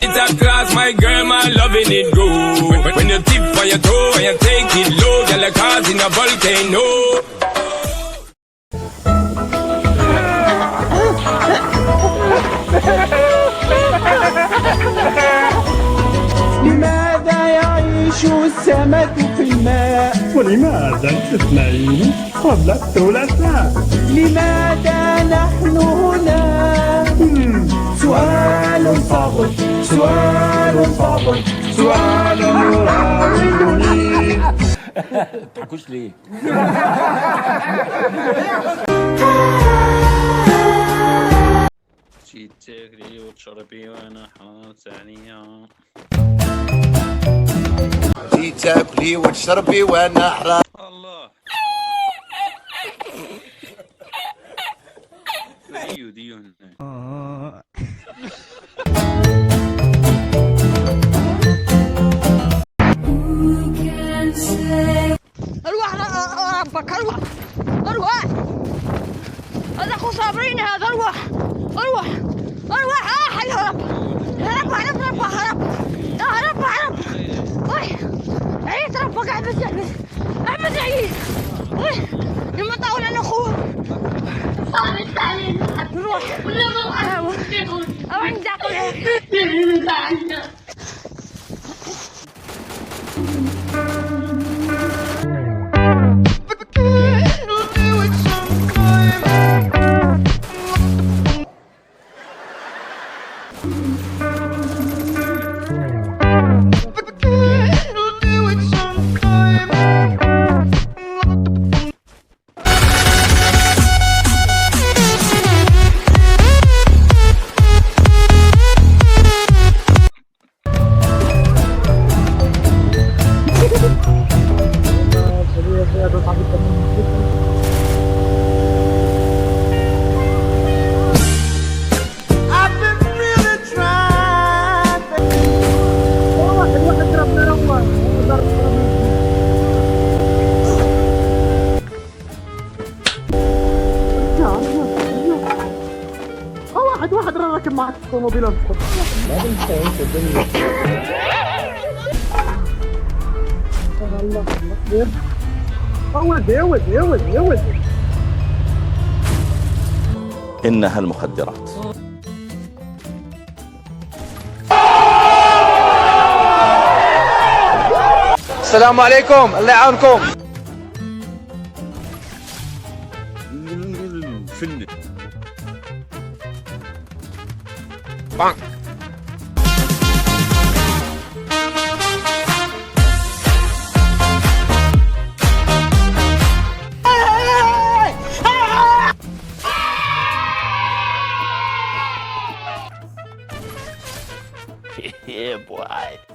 It's a class, my girl, my loving it good. When you tip on your toe and you take it low, you're like cars in a volcano. لماذا يعيش السمك في الماء؟ ولماذا الاثنين قبل الثلاثاء؟ لماذا نحن هنا؟ سؤال صعب، سؤال صعب، سؤال يراودني. تحكوش ليه؟ جيت تاكلي وتشربي وانا حاط ثانية. جيت تاكلي وتشربي وانا حرام. الله ديو هنا. اروح ربك اروح اروح هذا اخو صابرين هذا اروح اروح اروح هرب هرب هرب هرب هرب هرب هرب عيد ربك احمد احمد عيد لما طاول انا اخوه نروح او عند واحد راكب معك الطوموبيل انت الله إنها المخدرات. السلام عليكم، الله يعاونكم. فن بانك. Yeah, boy.